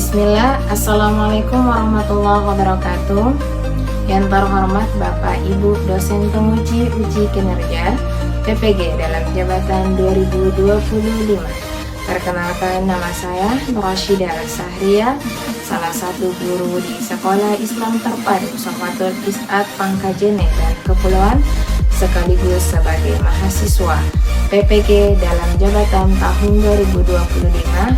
Bismillah, Assalamualaikum warahmatullahi wabarakatuh. Yang terhormat Bapak Ibu dosen penguji uji kinerja PPG dalam jabatan 2025. Perkenalkan, nama saya Nurashidah Sahria, salah satu guru di Sekolah Islam Terpadu Sohwatul Is'ad Pangkajene dan Kepulauan, sekaligus sebagai mahasiswa PPG dalam jabatan tahun 2025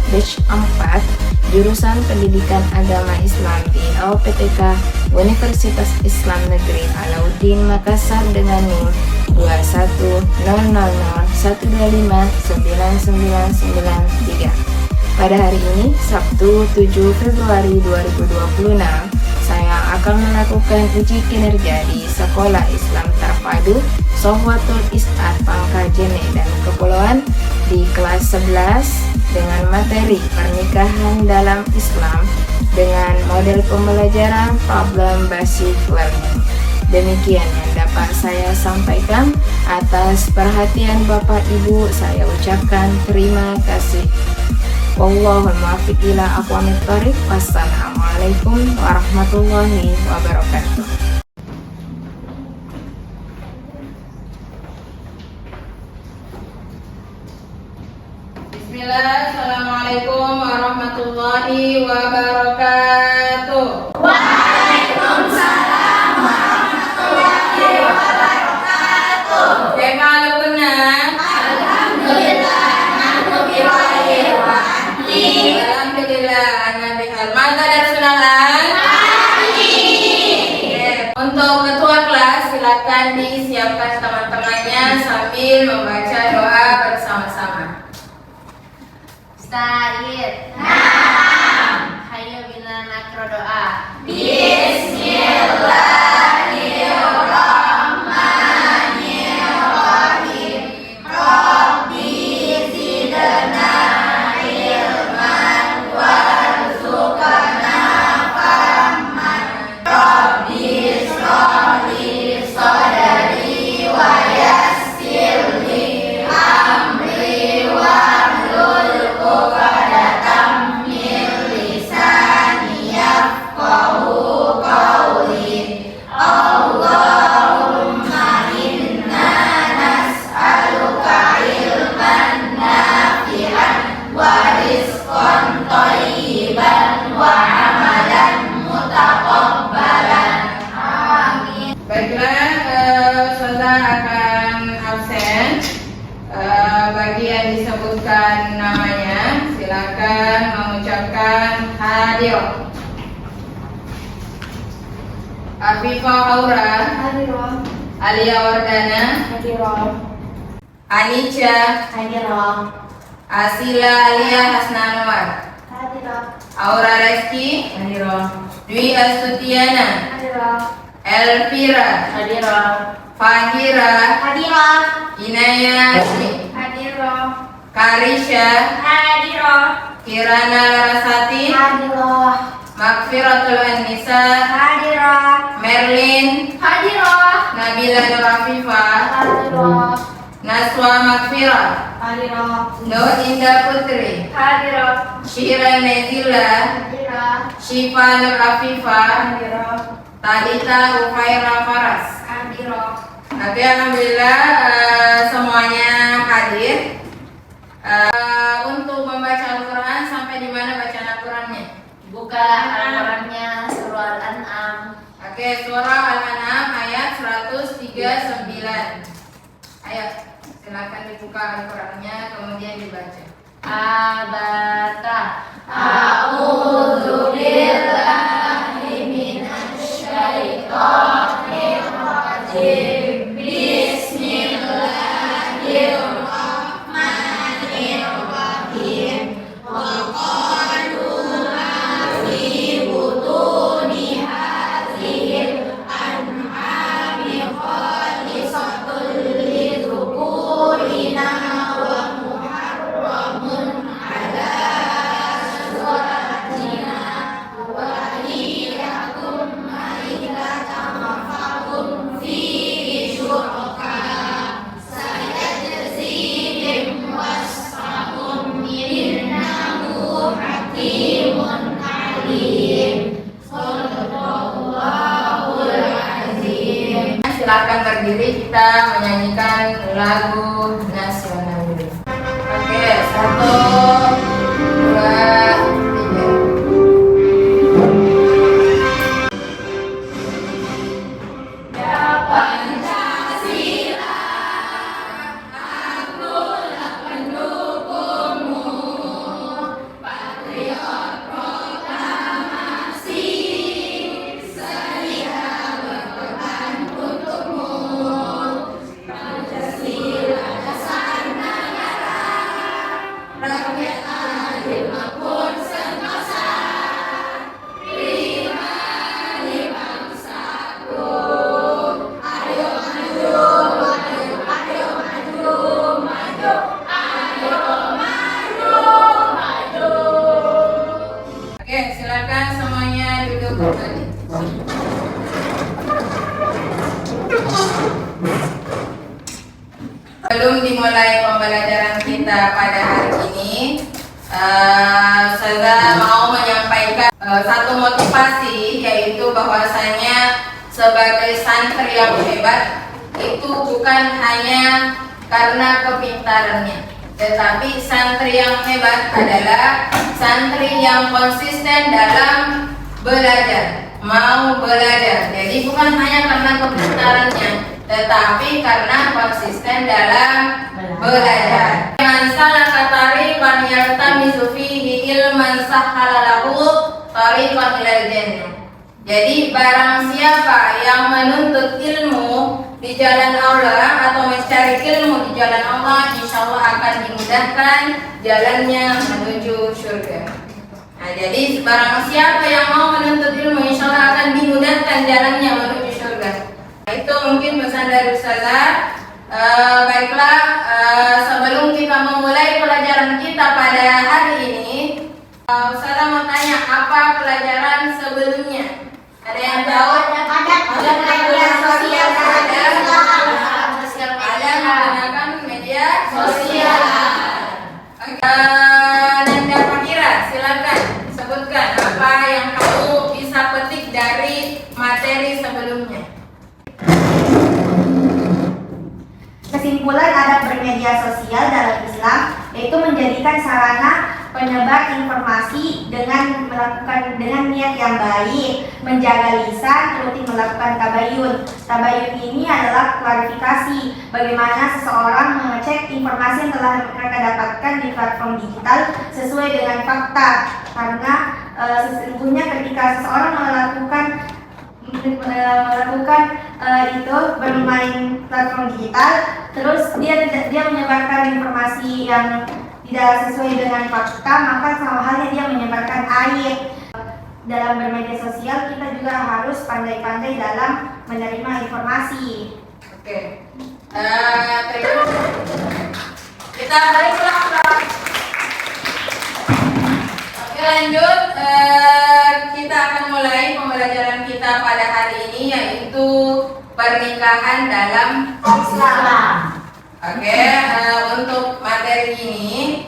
batch 4 jurusan Pendidikan Agama Islam di LPTK Universitas Islam Negeri Alauddin Makassar dengan NIM 210012599993. Pada hari ini, Sabtu 7 Februari 2026, saya akan melakukan uji kinerja di Sekolah Islam Terpadu Sohwatul Is'ad Pangkajene dan Kepulauan di kelas 11 dengan materi pernikahan dalam Islam dengan model pembelajaran problem basic learning. Demikian yang dapat saya sampaikan. Atas perhatian Bapak Ibu, saya ucapkan terima kasih. Wallahul muwaffiq ila aqwamit thoriq. Wassalamualaikum warahmatullahi wabarakatuh. Bismillah, Assalamualaikum warahmatullahi wabarakatuh. Waalaikumsalam warahmatullahi wabarakatuh. Bagaimana benar? Alhamdulillah, nahnu biwahyi wa ahli. Alhamdulillah, ana bihal. Mata dan sunalan. Untuk ketua kelas, silakan disiapkan teman-temannya sambil membaca doa bersama-sama. Ustaz, naam. Hayo bina nakro doa. Bismillahirrahmanirrahim. Rabbi zidna ilman warzuqna fahman. Rabbi shrahli sadri wa yassir li amri wahlul uqdatam min lisani yafqahu qawli. Allahumma inna nas'aluka ilman nafi'an wa rizqan thayyiban wa amalan mutaqabbalan. Amin. Baiklah, Ustazah akan absen. Bagi yang disebutkan namanya, silakan mengucapkan hadir. Afifah Aura, Hadirah. Alia Wardana, Hadirah. Anica, Hadirah. Asila Alia Hasnanwar, Hadirah. Aura Reski, Dwi Astutiana, Hadirah. Elvira, Hadirah. Fahira, Hadirah. Inaya Asmi, Hadirah. Karisha, Hadirah. Kirana Larasati, Hadirah. Magfiratul Annisa, Hadirah. Merlin, Hadirah. Nabila Nur Afifah, Hadirah. Naswa Magfirah, Hadirah. Nur Indah Putri, Hadirah. Syira Nezila, Hadirah. Syifa Nur Afifah, Hadirah. Talita Ufaira Faras. Hadirah. Oke, alhamdulillah semuanya hadir. Untuk membaca Al-Quran, sampai di mana bacaan Al-Qurannya? Buka Al-Qurannya surah Al-An'am. Oke, surah Al-An'am ayat 139. Ayo, silakan dibuka Al-Qurannya, kemudian dibaca. Abata. A'udzu billahi minasy syaithanir rajim. Bismillahirrahmanirrahim. Wa qalu ma fi butuni hadhil an'ami khalisatul lidzukurina wa muharramun ala azwajina wa hiyakum maitatan fakum fihi silakan berdiri, kita menyanyikan lagu nasional dulu. Oke, 1, 2, 3. Oke, silakan semuanya duduk kembali. Sebelum dimulai pembelajaran kita pada hari ini, saya mau menyampaikan satu motivasi, yaitu bahwasanya sebagai santri yang hebat itu bukan hanya karena kepintarannya, tetapi santri yang hebat adalah santri yang konsisten dalam belajar, mau belajar. Jadi bukan hanya karena kepintarannya, tetapi karena konsisten dalam belajar. Man salaka tariqan yaltamisu fihi ilman sahhala lahu tariqan ilal jannah. Jadi barang siapa yang menuntut ilmu di jalan Allah atau mencari ilmu di jalan Allah, insya Allah akan dimudahkan jalannya menuju surga. Nah, jadi barang siapa yang mau menuntut ilmu, insya Allah akan dimudahkan jalannya menuju surga. Nah, itu mungkin pesan dari Ustazah. Baiklah, sebelum kita memulai pelajaran kita pada hari ini, Ustazah mau tanya, apa pelajaran sebelumnya? Ada yang tahu? Ada media sosial, ada menggunakan media sosial. Nanda Fakira, silakan sebutkan apa yang kamu bisa petik dari materi sebelumnya. Kesimpulan adab bermedia sosial dalam Islam yaitu menjadikan sarana penyebar informasi dengan niat yang baik, menjaga lisan, rutin melakukan tabayun. Tabayun ini adalah klarifikasi bagaimana seseorang mengecek informasi yang telah mereka dapatkan di platform digital sesuai dengan fakta. Karena sesungguhnya ketika seseorang melakukan itu bermain platform digital, terus dia menyebarkan informasi yang tidak sesuai dengan fakta, maka sama halnya dia menyebarkan aib. Dalam bermedia sosial kita juga harus pandai-pandai dalam menerima informasi. Oke, kita balik ulang. Oke, lanjut. Kita akan mulai pembelajaran kita pada hari ini, yaitu pernikahan dalam Islam. Oke, untuk materi ini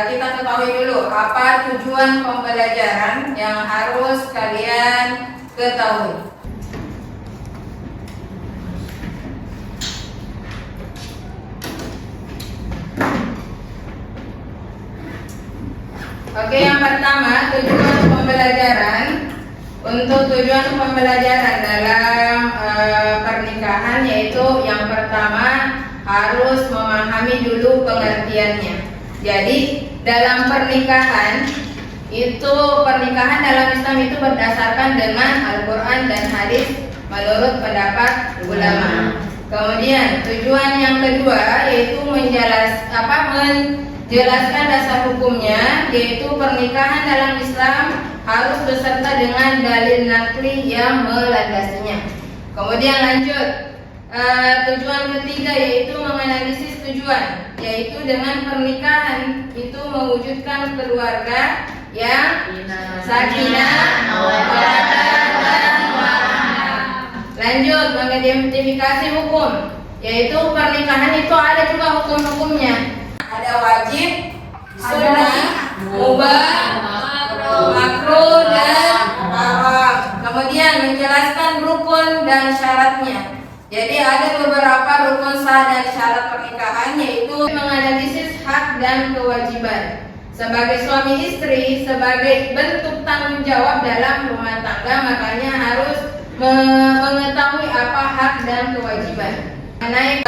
kita ketahui dulu apa tujuan pembelajaran yang harus kalian ketahui. Oke, yang pertama tujuan pembelajaran. Untuk tujuan pembelajaran dalam pernikahan, yaitu yang pertama harus memahami dulu pengertiannya. Jadi dalam pernikahan dalam Islam itu berdasarkan dengan Al-Quran dan hadis menurut pendapat ulama. Kemudian tujuan yang kedua yaitu menjelaskan dasar hukumnya, yaitu pernikahan dalam Islam harus beserta dengan dalil nakli yang melandasinya. Kemudian lanjut, tujuan ketiga yaitu menganalisis tujuan, yaitu dengan pernikahan itu mewujudkan keluarga yang sakinah, mawaddah, dan warahmah. Lanjut, mengidentifikasi hukum, yaitu pernikahan itu ada juga hukum-hukumnya. Ada wajib, sunnah, mubah, makruh, dan haram. Kemudian menjelaskan rukun dan syaratnya. Jadi ada beberapa rukun sah dan syarat pernikahan, yaitu menganalisis hak dan kewajiban. Sebagai suami istri, sebagai bentuk tanggung jawab dalam rumah tangga, makanya harus mengetahui apa hak dan kewajiban. Mengenai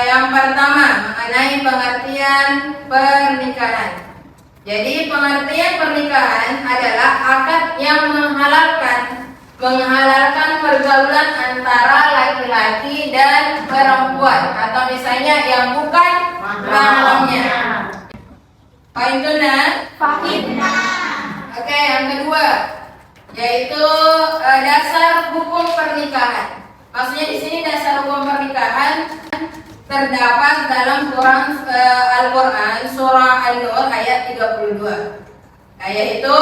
yang pertama, mengenai pengertian pernikahan. Jadi pengertian pernikahan adalah akad yang menghalalkan pergaulan antara laki-laki dan perempuan, atau misalnya yang bukan mahramnya. Fahimtuna? Oke, yang kedua yaitu dasar hukum pernikahan. Maksudnya di sini dasar hukum pernikahan terdapat dalam Al-Quran surah An-Nur ayat 32. Yaitu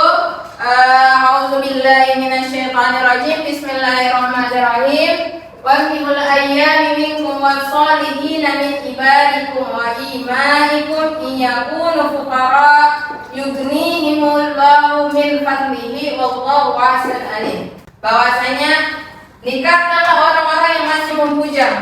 A'udzubillahi minasyaitonirrajim. Bismillahirrahmanirrahim. Wahibul ayyami minkum wassalihin min ibadikum wa imaikum in yakunu fuqara yughnihimullahu min fadlihi wallahu wasi'un alim. Bahwasanya nikahkanlah orang-orang yang masih membujang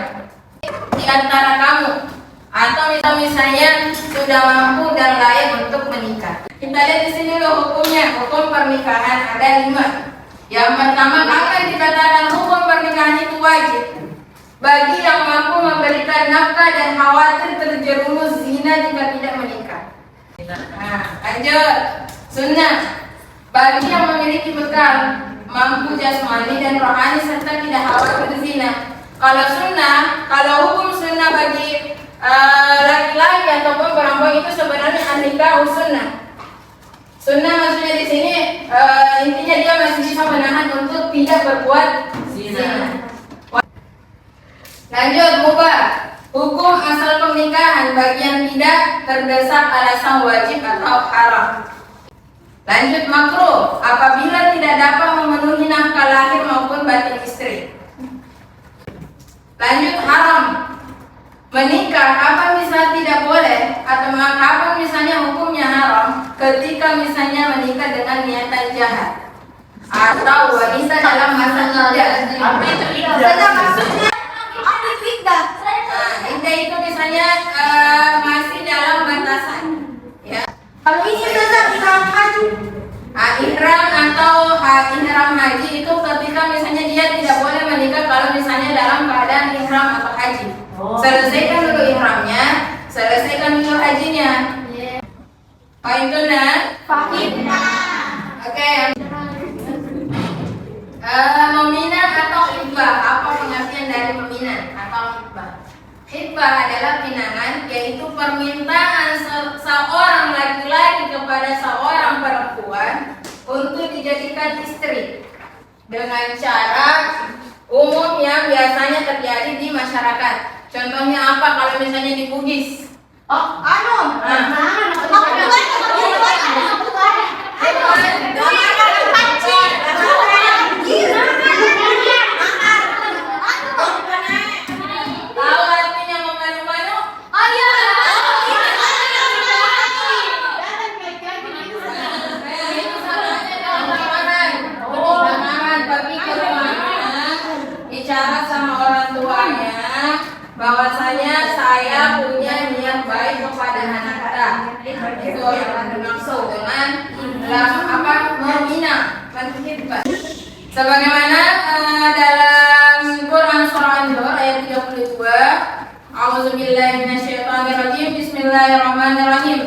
di antara kamu, atau misalnya sudah mampu dan layak untuk menikah. Kita lihat di sini loh hukumnya. Hukum pernikahan ada 5. Yang pertama, akan dikatakan hukum pernikahan itu wajib bagi yang mampu memberikan nafkah dan khawatir terjerumus zina jika tidak menikah. Nah, lanjut. Sunnah, bagi yang memiliki bekal, mampu jasmani dan rohani serta tidak khawatir zina. Kalau hukum sunnah bagi laki-laki ataupun perempuan itu sebenarnya an-nikah sunnah. Sunnah maksudnya di sini intinya dia masih bisa menahan untuk tidak berbuat zina. Lanjut, mubah. Hukum asal pernikahan bagi yang tidak terdesak alasan wajib atau haram. Lanjut, makruh apabila tidak dapat memenuhi nafkah lahir maupun batin istri. Lanjut, haram. Menikah kapan misalnya tidak boleh, atau kapan misalnya hukumnya haram, ketika misalnya menikah dengan niatan jahat atau wanita dalam masa iddah. Apa itu iddah? Maksudnya apa itu iddah? Iddah itu misalnya masih dalam batasan, ya. Kalau ini tetap ihram haji. Ihram atau ihram haji itu ketika misalnya dia tidak boleh menikah kalau misalnya dalam keadaan ihram atau haji. Selesaikan dulu ihramnya, selesaikan dulu hajinya. Fahimtuna? Oke. Meminang atau khitbah. Apa pengertian dari meminang atau khitbah? Khitbah adalah pinangan, yaitu permintaan seorang laki-laki kepada seorang perempuan untuk dijadikan istri dengan cara umum yang biasanya terjadi di masyarakat. Contohnya apa kalau misalnya di Bugis? Tahu artinya memanu-manu? Itu salahnya dalam pernikahan. Pernikahan pergi ke rumahnya, bicara sama orang tuanya bahwasanya saya punya niat baik kepada anak kita. Itu yang dimaksud dengan meminang, menghibah. Sebagaimana dalam Quran surah An-Nur ayat 32, A'udzubillahi minasyaitonirrajim. Bismillahirrahmanirrahim.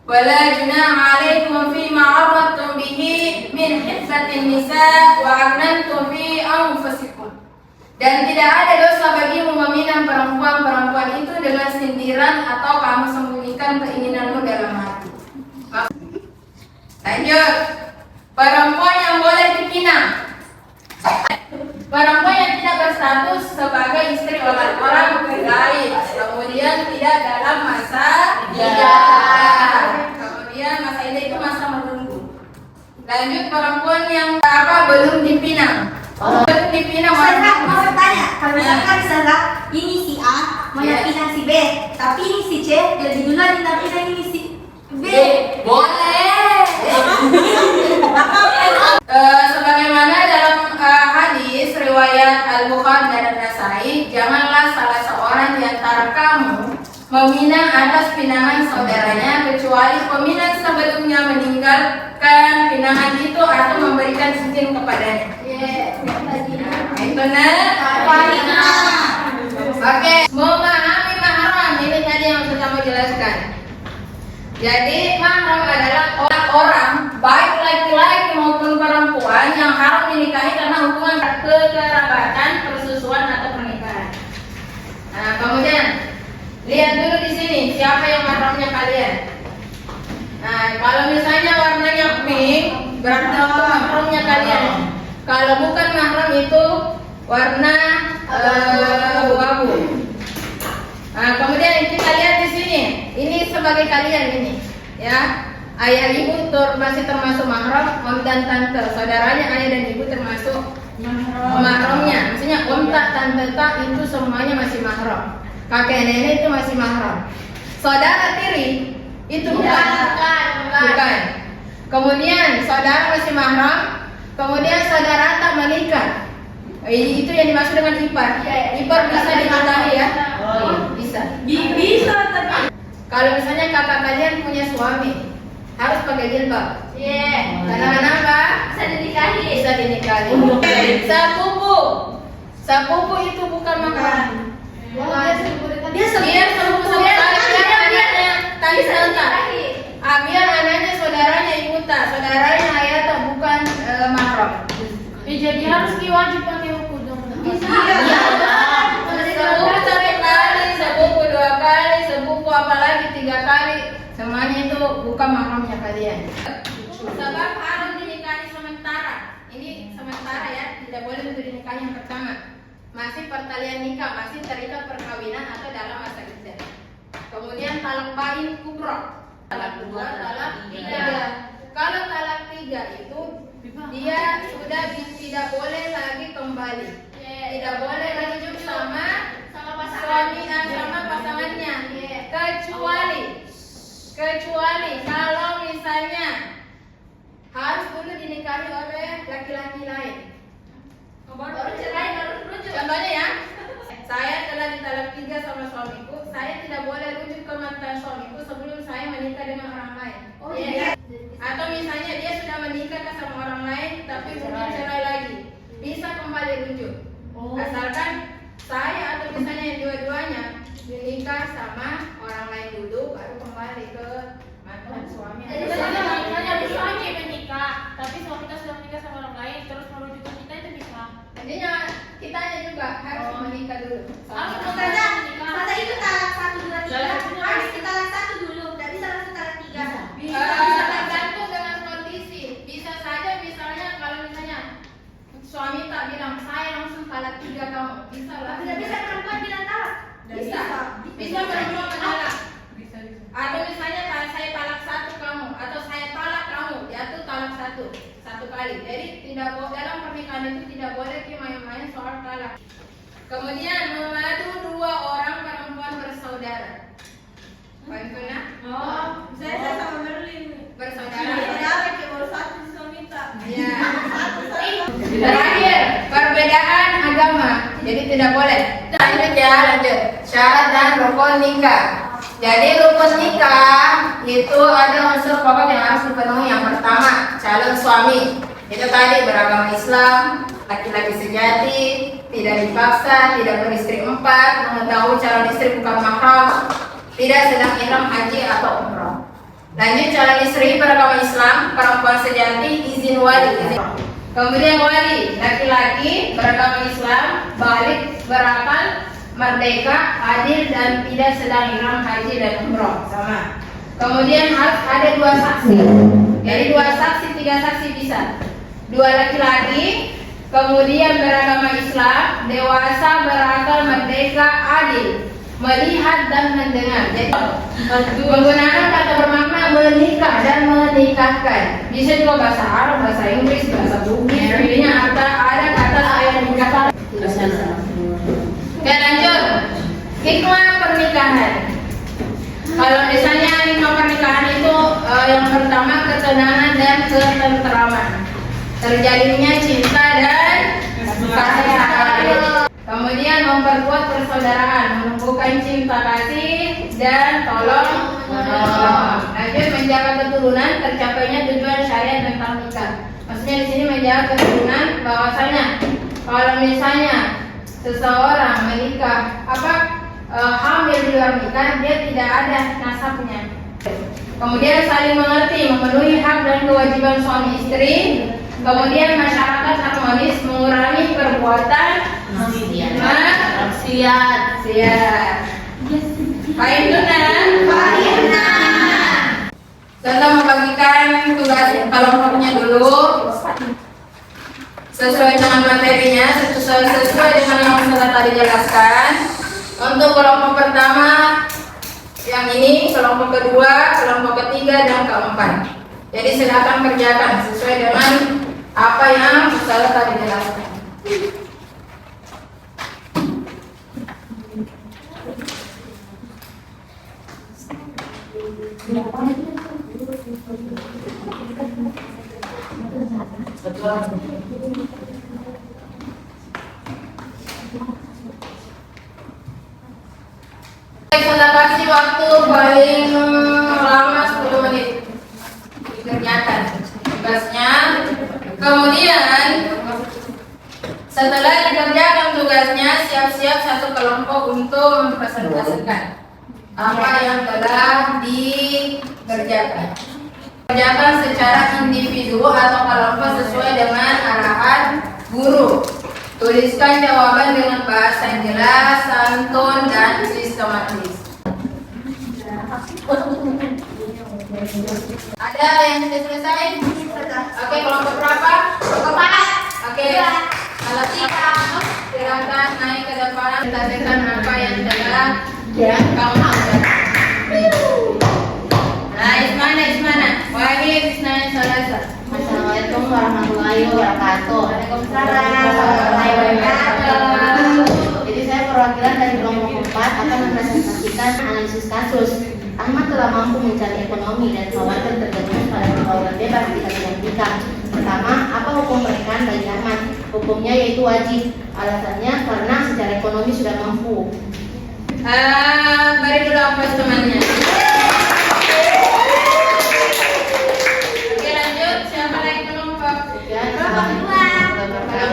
Wala junaha 'alaikum fima 'aradtum bihi min khitbatin nisa wa a'nantum fi anfusikum. Dan tidak ada dosa bagimu meminang perempuan-perempuan itu dengan sindiran atau kamu sembunyikan keinginanmu dalam hati. Lanjut, perempuan yang boleh dipinang, perempuan yang tidak berstatus sebagai istri oleh orang lain, kemudian tidak dalam masa iddah. Kemudian masa iddah itu masa menunggu. Lanjut, perempuan yang belum dipinang. Belum dipinang. Mau bertanya, kalau misalkan ini si A mau pinang si B, tapi ini si C lebih dulu pinang ini si B. Boleh. Sebagaimana dalam hadis riwayat Al-Bukhari dan Syariah Sahih, janganlah salah seorang di antara kamu meminang atas pinangan saudaranya kecuali peminang sebelumnya meninggalkan pinangan itu atau memberikan izin kepadanya. Itu Oke, memahami mahram ini tadi yang sudah mau jelaskan. Jadi mahram adalah orang baik laki-laki maupun perempuan yang haram dinikahi karena hubungan kekerabatan, persusuan atau pernikahan. Nah, kemudian lihat dulu di sini siapa yang mahramnya kalian. Nah, kalau misalnya warnanya pink, berarti itu mahramnya kalian. Kalau bukan mahram itu warna abu-abu. Nah, kemudian kita lihat di sini. Ini sebagai kalian ini, ya. Ayah ibu masih termasuk mahram, om dan tante, saudaranya ayah dan ibu termasuk mahramnya. Maksudnya om tak, tante tak itu semuanya masih mahram. Kakek nenek itu masih mahram. Saudara tiri itu bukan. Kemudian saudara masih mahram. Kemudian saudara tak menikah. Itu yang dimaksud dengan ipar. Ipar bisa dinikahi ya? Bisa. Bisa tapi. Kalau misalnya kakak kalian punya suami, harus pakai jilbab. Karena kenapa? Bisa dinikahi. Bisa dinikahi. Sepupu itu bukan mahram. Dia sepupu tadi tante. Biar anaknya saudaranya ibu tak, saudaranya ayah tak, bukan mahram. Jadi harus wajib pakai hukum dong. Bisa. Sepupu satu kali, sepupu dua kali, sepupu apalagi 3 kali, semuanya itu bukan mahramnya kalian. Sebab haram dinikahi sementara. Ini sementara ya, tidak boleh untuk dinikahi yang pertama. Masih pertalian nikah, masih terikat perkawinan atau dalam masa iddah. Kemudian talak bain kubro. Talak 2, talak 3. Kalau talak 3 itu dia sudah tidak boleh lagi kembali. Tidak boleh lagi hidup sama suami sama pasangannya. Kecuali kalau misalnya harus dulu dinikahi oleh laki-laki lain. Baru cerai, baru rujuk. Contohnya ya, saya telah ditalak 3 sama suamiku, saya tidak boleh rujuk ke mantan suamiku sebelum saya menikah dengan orang lain. Atau misalnya dia sudah menikah sama orang lain tapi mungkin cerai lagi, bisa kembali rujuk. Asalkan saya atau misalnya yang dua-duanya menikah sama orang lain dulu baru kembali ke mantan suami. Jadi misalnya suami menikah, tapi suami kita sudah menikah sama orang lain, terus merujuk ke kita itu bisa. Jadinya kitanya juga harus menikah dulu. Harus Kata itu talak 1, 2, 3. Harus kita talak 1 dulu, tidak bisa langsung talak 3. Tergantung dengan kondisi. Bisa saja misalnya kalau misalnya suami tak bilang saya langsung talak 3 kamu, bisa lah. Tidak bisa perempuan bilang talak. Bisa perempuan menolak. Atau misalnya saya talak 1 kamu, atau saya talak kamu, jatuh talak 1 kali. Jadi tidak boleh dalam pernikahan itu tidak boleh main-main soal talak. Kemudian memadu 2 orang perempuan bersaudara. Bagaimana? Saya sama Merlin. Bersaudara. Baru 1 suami tak. Ya. Terakhir, perbedaan agama. Jadi tidak boleh. Lanjut. Syarat dan rukun nikah. Jadi rukun nikah itu ada unsur pokok yang harus dipenuhi. Yang pertama, calon suami. Itu tadi beragama Islam, laki-laki sejati, tidak dipaksa, tidak beristri 4, mengetahui calon istri bukan mahram, tidak sedang ihram haji atau umrah. Lanjut, calon istri beragama Islam, perempuan sejati, izin wali. Kemudian wali, laki-laki beragama Islam, balik, berakal, merdeka, adil dan tidak sedang ihram haji dan umrah. Sama. Kemudian harus ada 2 saksi. Jadi 2 saksi, 3 saksi bisa. 2 laki-laki, kemudian beragama Islam, dewasa, berakal, merdeka, adil, melihat dan mendengar. Jadi menggunakan kata bermakna menikah dan menikahkan. Bisa juga bahasa Arab, bahasa Inggris, bahasa Bugis. Jadinya ada kata saya nikahkan. Oke, lanjut. Hikmah pernikahan. Kalau misalnya hikmah pernikahan itu yang pertama ketenangan dan ketenteraman. Terjadinya cinta dan kasih sayang. Kemudian memperkuat persaudaraan, menumbuhkan cinta kasih dan tolong menolong. Lanjut, menjaga keturunan, tercapainya tujuan syariat tentang nikah. Maksudnya di sini menjaga keturunan, bahwasanya kalau misalnya seseorang menikah hamil di luar nikah, dia tidak ada nasabnya. Kemudian saling mengerti, memenuhi hak dan kewajiban suami istri. Kemudian masyarakat harmonis, mengurangi perbuatan maksiat. Saya membagikan tugas kelompoknya dulu sesuai dengan materinya, sesuai dengan yang sudah tadi jelaskan. Untuk kelompok pertama yang ini, kelompok kedua, kelompok ketiga, dan keempat. Jadi silakan kerjakan sesuai dengan apa yang saya tadi jelaskan. Saya kasih waktu paling lama 10 menit dikerjakan tugasnya. Kemudian setelah dikerjakan tugasnya, siap-siap satu kelompok untuk mempresentasikan apa yang telah dikerjakan. Kerjakan secara individu atau kelompok sesuai dengan arahan guru. Tuliskan jawaban dengan bahasa yang jelas, santun, dan sistematis. Ada yang sudah selesai? Oke, kelompok berapa? Kelompok 4. Oke. Kalau tidak, silakan naik ke depan. Presentasikan apa yang telah kamu kerjakan. Nah, Ismana. Wahid, Ismail, Salasa. Assalamualaikum warahmatullahi wabarakatuh. Waalaikumsalam warahmatullahi wabarakatuh. Jadi saya perwakilan dari kelompok 4 akan mempresentasikan analisis kasus. Ahmad telah mampu mencari ekonomi dan khawatir terjerumus pada pergaulan bebas di bidang nikah. Pertama, apa hukum pernikahan bagi Ahmad? Hukumnya yaitu wajib. Alasannya karena secara ekonomi sudah mampu. Beri dulu aplaus temannya. Oke, lanjut. Siapa lagi kelompok? Ya, Kelompok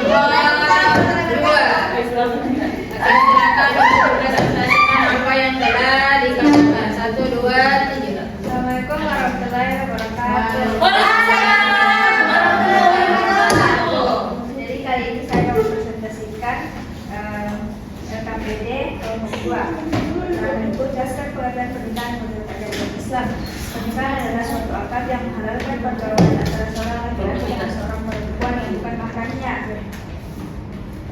2. Oke, silakan mempresentasikan apa yang telah dikemukakan. 1, 2, 3. Assalamualaikum warahmatullahi wabarakatuh. Jadi kali ini saya akan mempresentasikan LKPD kelompok 2. Untuk dasar keluarga pernikahan menurut ajaran Islam. Pernikahan adalah suatu akad yang menghalalkan pergaulan antara seorang laki-laki dan seorang perempuan yang bukan mahramnya.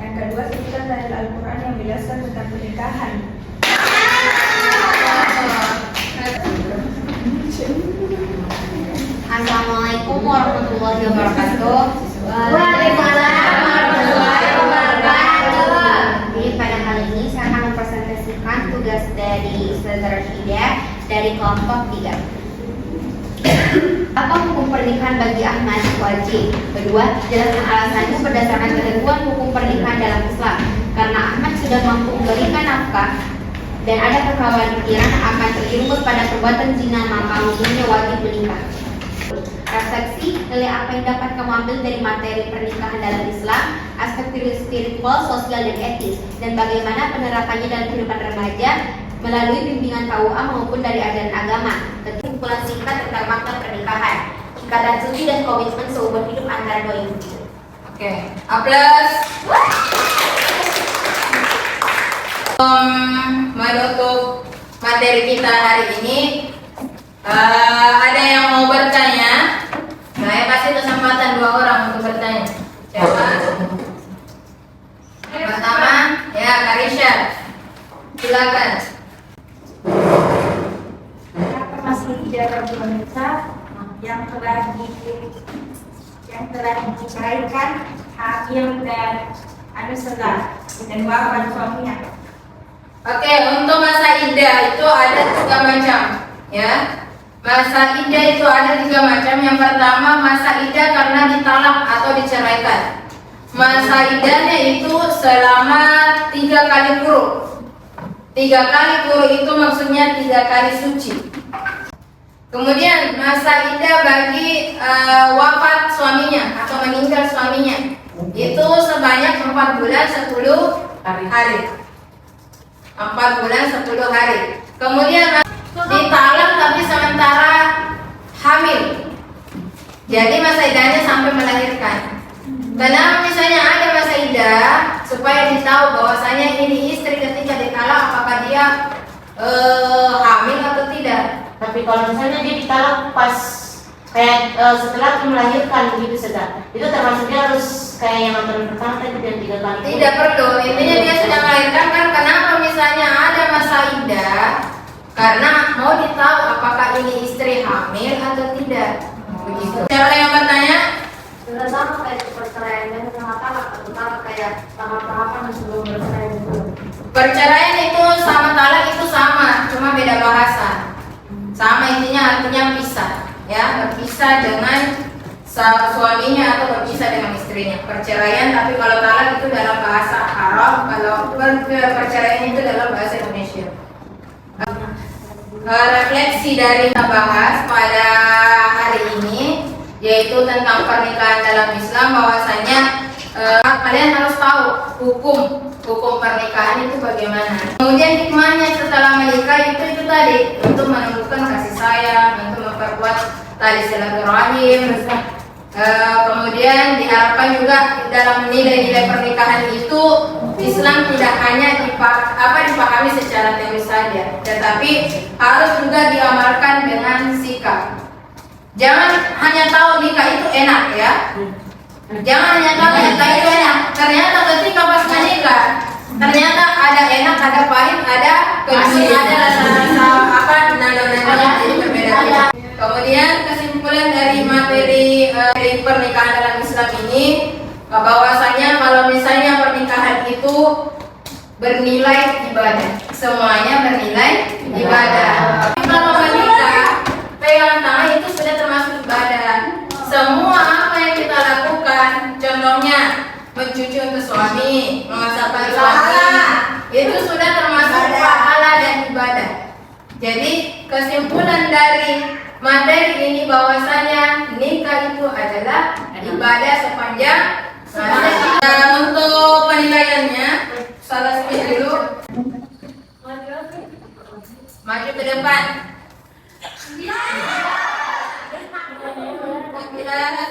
Yang kedua, sebutkan dari Al-Quran yang menjelaskan tentang pernikahan. Assalamualaikum warahmatullahi wabarakatuh. Waalaikumsalam warahmatullahi wabarakatuh. Jadi pada kali ini saya akan mempresentasikan tugas dari Ustazah Rashidah dari kelompok 3. Apa hukum pernikahan bagi Ahmad? Wajib. Kedua, jelaskan alasannya berdasarkan ketentuan hukum pernikahan dalam Islam. Karena Ahmad sudah mampu memberikan nafkah dan ada kekhawatiran akan terjerumus pada perbuatan zina, maka hukumnya wajib menikah. Refleksi, nilai apa yang dapat kamu ambil dari materi pernikahan dalam Islam, aspek spiritual, sosial, dan etis, dan bagaimana penerapannya dalam kehidupan remaja melalui bimbingan KUA maupun dari ajaran agama. Kesimpulan singkat tentang makna pernikahan, ikatan suci dan komitmen seumur hidup antara dua individu. Oke, aplaus. Menutup materi kita hari ini, ada yang mau bertanya? Saya kasih kesempatan 2 orang untuk bertanya. Siapa? Pertama, ya Karisha. Silakan. Kenapa masih tidak wanita yang telah diceraikan hamil dan sedang dan wafat suaminya? Oke, untuk masa iddah itu ada 3 macam, ya. Masa iddah itu ada 3 macam. Yang pertama, masa iddah karena ditalak atau diceraikan. masa iddahnya itu selama 3 kali quru. 3 kali quru itu maksudnya 3 kali suci. Kemudian masa iddah bagi wafat suaminya atau meninggal suaminya itu sebanyak 4 bulan 10 hari. 4 bulan 10 hari. Kemudian ditalak tapi sementara hamil. Jadi masa iddahnya sampai melahirkan. Karena misalnya ada masa iddah supaya ditahu bahwasanya ini istri ketika ditalak apakah dia hamil atau tidak. Tapi kalau misalnya dia ditalak pas kayak setelah melahirkan begitu sedang, itu termasuk dia harus kayak yang nonton pertama tadi dan 3 kali. Tidak perlu, intinya dia sudah melahirkan kan. Kenapa misalnya ada masa iddah? Karena mau ditahu apakah ini istri hamil atau tidak. Begitu. Siapa yang bertanya? Sudah sama kayak perceraian dan talak atau talak kayak tahap-tahapan sebelum bercerai itu. Perceraian itu sama talak itu sama, cuma beda bahasa. Sama intinya artinya pisah, ya, berpisah dengan suaminya atau berpisah dengan istrinya. Perceraian, tapi kalau talak itu dalam bahasa Arab, kalau perceraian itu dalam bahasa Indonesia. Refleksi dari kita bahas pada hari ini yaitu tentang pernikahan dalam Islam, bahwasanya kalian harus tahu hukum pernikahan itu bagaimana. Kemudian hikmahnya setelah menikah itu tadi untuk menumbuhkan kasih sayang, untuk memperkuat tali silaturahim. Kemudian diharapkan juga dalam nilai-nilai pernikahan itu Islam tidak hanya dipahami secara teori saja, tetapi harus juga diamalkan dengan sikap. Jangan hanya tahu nikah itu enak, ya. Jangan hanya tahu nikah itu enak. Ternyata ketika pas menikah, ternyata ada enak, ada pahit, ada kejutan, ada rasa-rasa nada-nada jadi berbeda. Kemudian kesimpulan dari materi pernikahan dalam Islam ini, bahwasanya kalau misalnya pernikahan itu bernilai ibadah, semuanya bernilai ibadah. Tapi kalau menikah, pegang tangan itu sudah termasuk ibadah. Semua apa yang kita lakukan, contohnya mencuci untuk suami, memasakkan suami, itu sudah termasuk pahala dan ibadah. Jadi kesimpulan dari materi ini bahwasanya nikah itu adalah ibadah sepanjang masa. Untuk penilaiannya, salah speed dulu. Maju ke depan.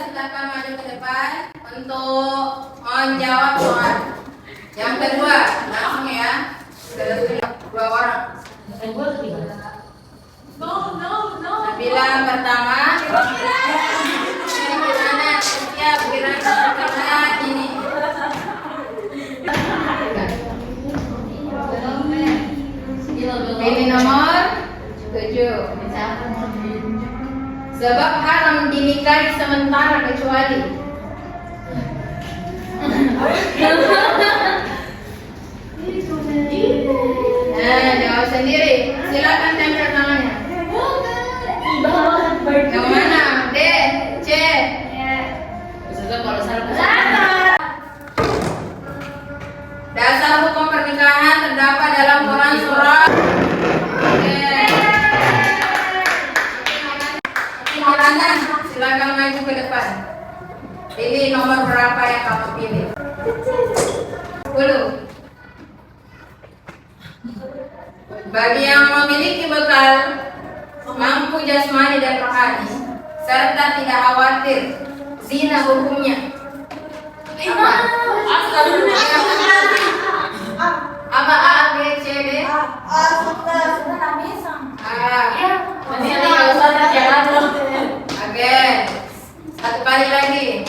Silakan maju ke depan untuk menjawab soal. Yang kedua, langsung ya. Dua orang. Bilang pertama. Gimana? Siap, gimana ini? Pilih nomor 7. Sebab haram dinikahi sementara kecuali. Nah, jawab sendiri. Silakan tempel tangannya. Yang mana? D, C. Dasar hukum pernikahan terdapat dalam Quran surah. Silakan maju ke depan. Pilih nomor berapa yang kamu pilih. 10. Bagi yang memiliki bekal mampu jasmani dan rohani serta tidak khawatir zina hukumnya. Apa A, B, C, D? Oke, satu kali lagi.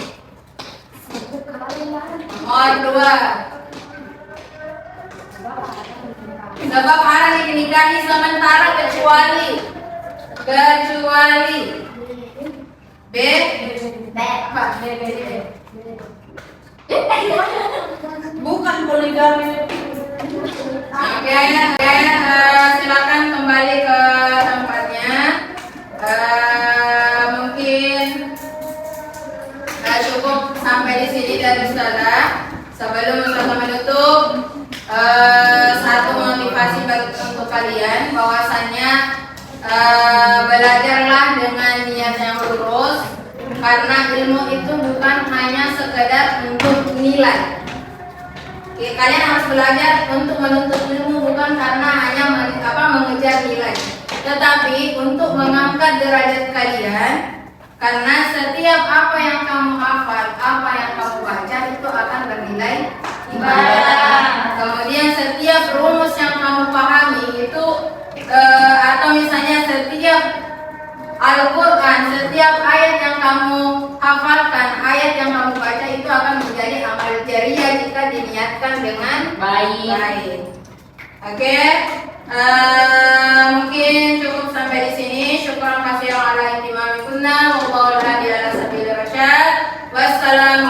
Nomor 2. Sebab haram dinikahi sementara kecuali B. Apa? B. Bukan poligami. Oke, silakan kembali ke tempatnya. Mungkin cukup sampai di sini dari Ustazah. motivasi untuk kalian bahwasannya belajarlah dengan niat yang lurus, karena ilmu itu bukan hanya sekedar untuk nilai. Kalian harus belajar untuk menuntut ilmu bukan karena hanya mengejar nilai, tetapi untuk mengangkat derajat kalian. Karena setiap apa yang kamu hafal, apa yang kamu baca itu akan bernilai ibadah. Kemudian setiap rumus yang kamu pahami itu atau misalnya setiap Al-Quran, setiap ayat yang kamu hafalkan, ayat yang kamu baca itu akan menjadi amal jariah jika diniatkan dengan baik. Oke, mungkin cukup sampai di sini. Syukran kasih ala intimamikunna. Wallahu a'lam bishawab. Wassalamu